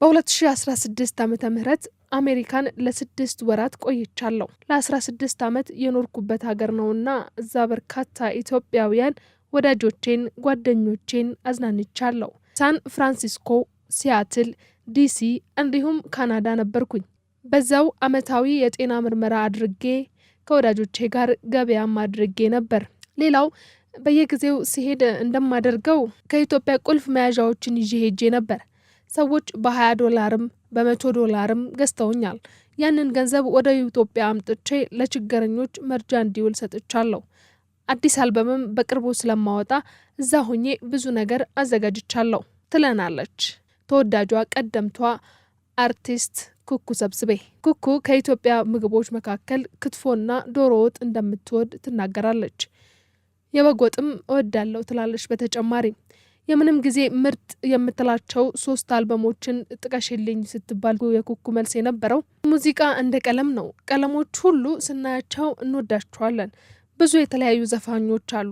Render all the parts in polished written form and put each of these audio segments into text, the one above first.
በ2016 ዓመተ ምህረት አሜሪካን ለ6 ወራት ቆይቻለሁ። ለ16 ዓመት የኖርኩበት ሀገር ነውና እዛ በርካታ ኢትዮጵያውያን ወዳጆቼን፣ ጓደኞቼን አዝናንቻለሁ። ሳን ፍራንሲስኮ፣ ሲያትል፣ ዲሲ እንዲሁም ካናዳ ነበርኩኝ። በዛው አመታዊ የጤና ምርመራ አድርጌ ከወዳጆቼ ጋር ገበያም አድርጌ ነበር። ሌላው በየጊዜው ሲሄድ እንደማደርገው ከኢትዮጵያ ቁልፍ መያዣዎችን ይዤ ሄጄ ነበር። ሰዎች $20 $100 ገዝተውኛል። ያንን ገንዘብ ወደ ኢትዮጵያ አምጥቼ ለችግረኞች መርጃ እንዲውል ሰጥቻለሁ። አዲስ አልበምም በቅርቡ ስለማወጣ እዛ ሆኜ ብዙ ነገር አዘጋጅቻለሁ ትለናለች ተወዳጇ ቀደምቷ አርቲስት ኩኩ ሰብስቤ። ኩኩ ከኢትዮጵያ ምግቦች መካከል ክትፎና ዶሮ ወጥ እንደምትወድ ትናገራለች። የበግ ወጥም እወዳለሁ ትላለች። በተጨማሪ የምንም ጊዜ ምርጥ የምትላቸው 3 አልበሞችን ጥቀሽልኝ ስትባል የኩኩ መልስ የነበረው ሙዚቃ እንደ ቀለም ነው። ቀለሞች ሁሉ ስናያቸው እንወዳቸዋለን። ብዙ የተለያዩ ዘፋኞች አሉ።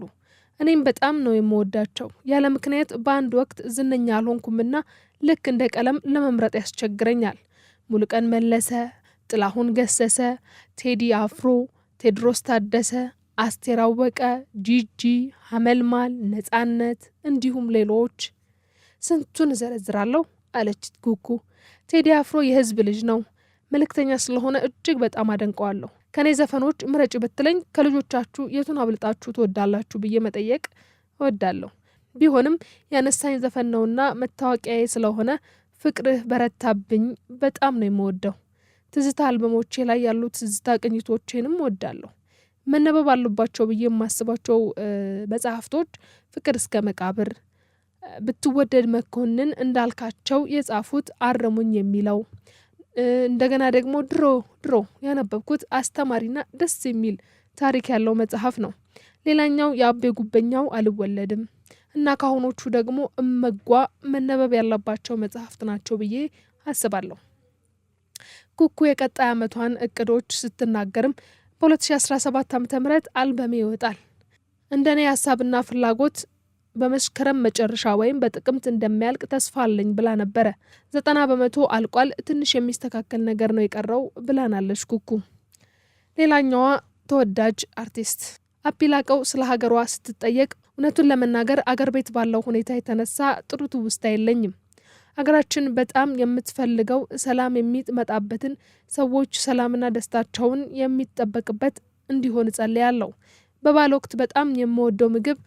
እኔም በጣም ነው የምወዳቸው። ያለ ምክንያት በአንድ ወቅት ዝነኛ አልሆንኩምና ልክ እንደ ቀለም ለመምረጥ ያስቸግረኛል። ሙሉቀን መለሰ፣ ጥላሁን ገሰሰ፣ ቴዲ አፍሮ፣ ቴድሮስ ታደሰ፣ አስቴር አወቀ፣ ጂጂ፣ ሀመልማል፣ ነጻነት እንዲሁም ሌሎች ስንቱን እዘረዝራለሁ አለች ኩኩ። ቴዲ አፍሮ የህዝብ ልጅ ነው። መልእክተኛ ስለሆነ እጅግ በጣም አደንቀዋለሁ። ከኔ ዘፈኖች ምረጭ ብትለኝ ከልጆቻችሁ የቱን አብልጣችሁ ትወዳላችሁ ብዬ መጠየቅ እወዳለሁ። ቢሆንም ያነሳኝ ዘፈን ነውና መታወቂያዬ ስለሆነ ፍቅርህ በረታብኝ በጣም ነው የምወደው። ትዝታ አልበሞቼ ላይ ያሉት ትዝታ ቅኝቶቼንም እወዳለሁ። መነበብ አሉባቸው ብዬ የማስባቸው መጽሐፍቶች ፍቅር እስከ መቃብር፣ ብትወደድ መኮንን እንዳልካቸው የጻፉት አረሙኝ የሚለው፣ እንደገና ደግሞ ድሮ ያነበብኩት አስተማሪና ደስ የሚል ታሪክ ያለው መጽሐፍ ነው። ሌላኛው የአቤ ጉበኛው አልወለድም እና ካሁኖቹ ደግሞ እመጓ መነበብ ያለባቸው መጽሐፍት ናቸው ብዬ አስባለሁ። ኩኩ የቀጣይ ዓመቷን እቅዶች ስትናገርም በ2017 ዓ.ም አልበሜ ይወጣል። እንደኔ ሀሳብና ፍላጎት በመስከረም መጨረሻ ወይም በጥቅምት እንደሚያልቅ ተስፋ አለኝ ብላ ነበረ። 90% አልቋል። ትንሽ የሚስተካከል ነገር ነው የቀረው ብላናለች ኩኩ። ሌላኛዋ ተወዳጅ አርቲስት አቢላቀው ስለ ሀገሯ ስትጠየቅ እውነቱን ለመናገር አገር ቤት ባለው ሁኔታ የተነሳ ጥሩ ትውስታ የለኝም። አገራችን በጣም የምትፈልገው ሰላም የሚመጣበትን ሰዎች ሰላምና ደስታቸውን የሚጠበቅበት እንዲሆን እጸልያለሁ። በበዓል ወቅት በጣም የምወደው ምግብ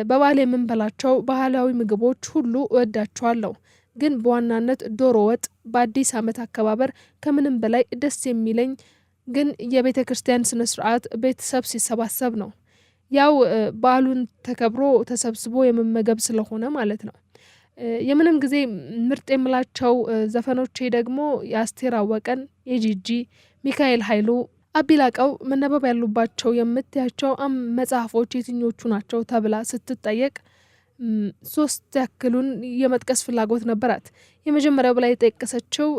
በበዓል የምንበላቸው ባህላዊ ምግቦች ሁሉ እወዳቸዋለሁ። ግን በዋናነት ዶሮ ወጥ በአዲስ ዓመት አከባበር ከምንም በላይ ደስ የሚለኝ ግን የቤተ ክርስቲያን ስነ ስርዓት ቤተሰብ ሲሰባሰብ ነው። ያው በዓሉን ተከብሮ ተሰብስቦ የመመገብ ስለሆነ ማለት ነው። የምንም ጊዜ ምርጥ የምላቸው ዘፈኖቼ ደግሞ የአስቴር አወቀን፣ የጂጂ፣ ሚካኤል ኃይሉ፣ አቢላቀው መነበብ ያሉባቸው የምትያቸው መጽሐፎች የትኞቹ ናቸው ተብላ ስትጠየቅ 3 ያክሉን የመጥቀስ ፍላጎት ነበራት። የመጀመሪያው ብላ የጠቀሰችው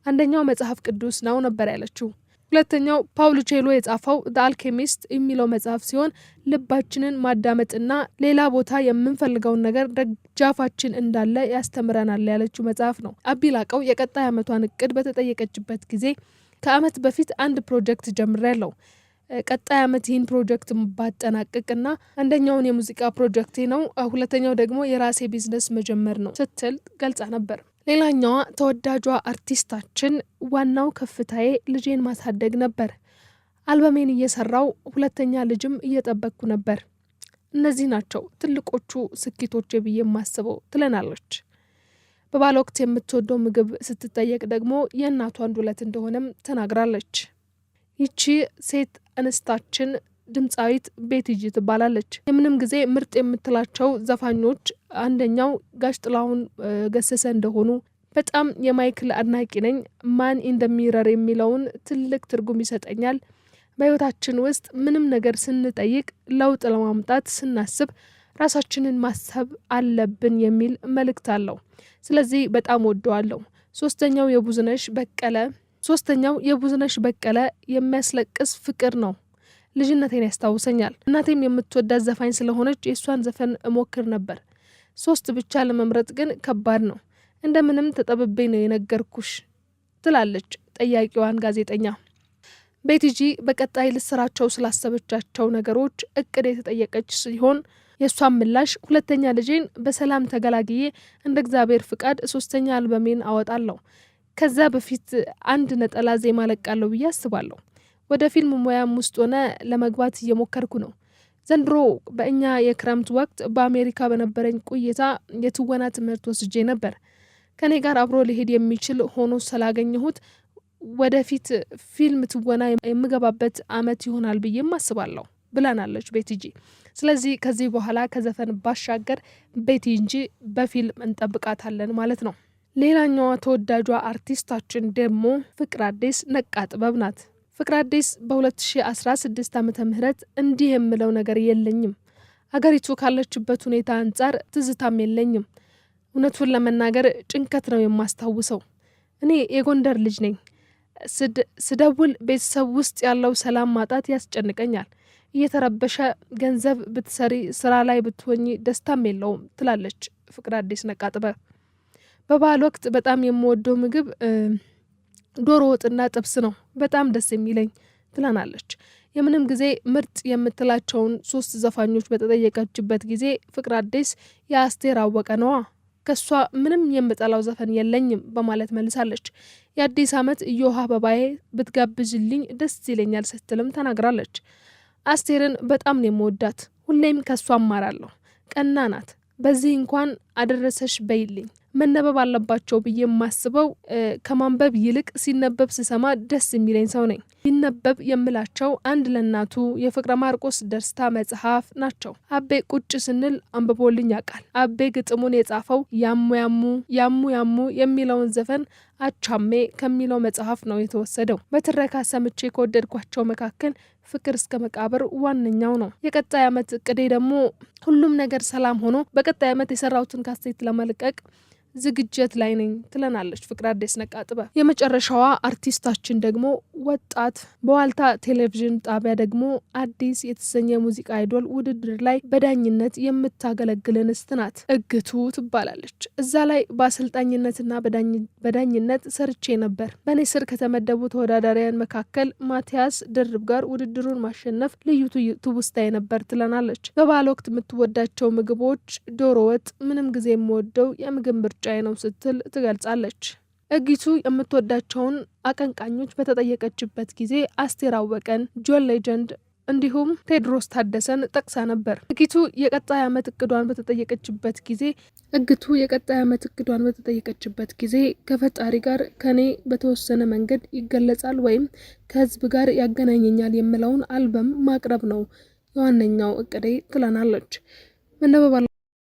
አንደኛው መጽሐፍ ቅዱስ ነው ነበር ያለችው። ሁለተኛው ፓውሎ ቼሎ የጻፈው ዘ አልኬሚስት የሚለው መጽሐፍ ሲሆን ልባችንን ማዳመጥና ሌላ ቦታ የምንፈልገውን ነገር ደጃፋችን እንዳለ ያስተምረናል ያለችው መጽሐፍ ነው። አቢላቀው የቀጣይ ዓመቷን እቅድ በተጠየቀችበት ጊዜ ከዓመት በፊት አንድ ፕሮጀክት ጀምሬያለሁ። ቀጣይ ዓመት ይህን ፕሮጀክት ባጠናቅቅና አንደኛውን የሙዚቃ ፕሮጀክቴ ነው፣ ሁለተኛው ደግሞ የራሴ ቢዝነስ መጀመር ነው ስትል ገልጻ ነበር። ሌላኛዋ ተወዳጇ አርቲስታችን ዋናው ከፍታዬ ልጄን ማሳደግ ነበር። አልበሜን እየሰራው 2ኛ ልጅም እየጠበቅኩ ነበር። እነዚህ ናቸው ትልቆቹ ስኬቶቼ ብዬ የማስበው ትለናለች። በበዓል ወቅት የምትወደው ምግብ ስትጠየቅ ደግሞ የእናቷን ዱለት እንደሆነም ተናግራለች። ይቺ ሴት እንስታችን ድምፃዊት ቤቲጂ ትባላለች። የምንም ጊዜ ምርጥ የምትላቸው ዘፋኞች አንደኛው ጋሽ ጥላሁን ገሰሰ እንደሆኑ በጣም የማይክል አድናቂ ነኝ። ማን ኢን ዘ ሚረር የሚለውን ትልቅ ትርጉም ይሰጠኛል። በህይወታችን ውስጥ ምንም ነገር ስንጠይቅ ለውጥ ለማምጣት ስናስብ ራሳችንን ማሰብ አለብን የሚል መልእክት አለው። ስለዚህ በጣም ወደዋለሁ። ሶስተኛው የቡዝነሽ በቀለ የሚያስለቅስ ፍቅር ነው። ልጅነቴን ያስታውሰኛል። እናቴም የምትወዳት ዘፋኝ ስለሆነች የእሷን ዘፈን እሞክር ነበር። 3 ብቻ ለመምረጥ ግን ከባድ ነው። እንደምንም ተጠብቤ ነው የነገርኩሽ ትላለች ጠያቂዋን ጋዜጠኛ። ቤቲጂ በቀጣይ ልስራቸው ስላሰበቻቸው ነገሮች እቅድ የተጠየቀች ሲሆን የሷን ምላሽ ሁለተኛ ልጄን በሰላም ተገላግዬ እንደ እግዚአብሔር ፍቃድ 3ኛ አልበሜን አወጣለሁ። ከዛ በፊት አንድ ነጠላ ዜማ ለቃለሁ ብዬ አስባለሁ። ወደ ፊልም ሙያም ውስጥ ሆነ ለመግባት እየሞከርኩ ነው። ዘንድሮ በእኛ የክረምት ወቅት በአሜሪካ በነበረኝ ቆይታ የትወና ትምህርት ወስጄ ነበር። ከኔ ጋር አብሮ ሊሄድ የሚችል ሆኖ ስላገኘሁት ወደፊት ፊልም ትወና የምገባበት አመት ይሆናል ብዬም አስባለሁ ብላናለች ቤቲጂ። ስለዚህ ከዚህ በኋላ ከዘፈን ባሻገር ቤቲጂ በፊልም እንጠብቃታለን ማለት ነው። ሌላኛዋ ተወዳጇ አርቲስታችን ደግሞ ፍቅረአዲስ ነቃጥበብ ናት። ፍቅረአዲስ በ2016 ዓመተ ምህረት እንዲህ የምለው ነገር የለኝም፣ አገሪቱ ካለችበት ሁኔታ አንጻር ትዝታም የለኝም። እውነቱን ለመናገር ጭንቀት ነው የማስታውሰው። እኔ የጎንደር ልጅ ነኝ። ስደውል ቤተሰብ ውስጥ ያለው ሰላም ማጣት ያስጨንቀኛል። እየተረበሸ ገንዘብ ብትሰሪ ስራ ላይ ብትሆኚ ደስታም የለውም ትላለች ፍቅረአዲስ ነቃጥበብ። በበዓል ወቅት በጣም የምወደው ምግብ ዶሮ ወጥና ጥብስ ነው፣ በጣም ደስ የሚለኝ ትላናለች። የምንም ጊዜ ምርጥ የምትላቸውን 3 ዘፋኞች በተጠየቀችበት ጊዜ ፍቅረአዲስ የአስቴር አወቀ ነዋ፣ ከሷ ምንም የምጠላው ዘፈን የለኝም በማለት መልሳለች። የአዲስ ዓመት እዮሃ አበባዬ ብትጋብዝልኝ ደስ ይለኛል ስትልም ተናግራለች። አስቴርን በጣም ነው የምወዳት፣ ሁሌም ከሷ አማራለሁ። ቀና ናት። በዚህ እንኳን አደረሰሽ በይልኝ። መነበብ አለባቸው ብዬ የማስበው ከማንበብ ይልቅ ሲነበብ ስሰማ ደስ የሚለኝ ሰው ነኝ። ይነበብ የምላቸው አንድ ለእናቱ የፍቅረ ማርቆስ ደስታ መጽሐፍ ናቸው። አቤ ቁጭ ስንል አንብቦልኝ ያውቃል። አቤ ግጥሙን የጻፈው ያሙ የሚለውን ዘፈን አቻሜ ከሚለው መጽሐፍ ነው የተወሰደው። በትረካ ሰምቼ ከወደድኳቸው መካከል ፍቅር እስከ መቃብር ዋነኛው ነው። የቀጣይ ዓመት እቅዴ ደግሞ ሁሉም ነገር ሰላም ሆኖ በቀጣይ ዓመት የሰራሁትን ካሴት ለመልቀቅ ዝግጅት ላይ ነኝ ትለናለች ፍቅረአዲስ ነቃጥበብ። የመጨረሻዋ አርቲስታችን ደግሞ ወጣት በዋልታ ቴሌቪዥን ጣቢያ ደግሞ አዲስ የተሰኘ ሙዚቃ አይዶል ውድድር ላይ በዳኝነት የምታገለግል እንስት ናት። እግቱ ትባላለች። እዛ ላይ በአሰልጣኝነትና በዳኝነት ሰርቼ ነበር። በእኔ ስር ከተመደቡ ተወዳዳሪያን መካከል ማቲያስ ድርብ ጋር ውድድሩን ማሸነፍ ልዩ ትውስታዬ ነበር ትለናለች። በበዓል ወቅት የምትወዳቸው ምግቦች ዶሮ ወጥ ምንም ጊዜ የምወደው የምግብ ምርጫ ነው ስትል ትገልጻለች። እጊቱ የምትወዳቸውን አቀንቃኞች በተጠየቀችበት ጊዜ አስቴር አወቀን፣ ጆን ሌጀንድ እንዲሁም ቴዎድሮስ ታደሰን ጠቅሳ ነበር። እጊቱ የቀጣይ ዓመት እቅዷን በተጠየቀችበት ጊዜ ከፈጣሪ ጋር ከኔ በተወሰነ መንገድ ይገለጻል ወይም ከህዝብ ጋር ያገናኘኛል የምለውን አልበም ማቅረብ ነው የዋነኛው እቅዴ ትለናለች። መነበብ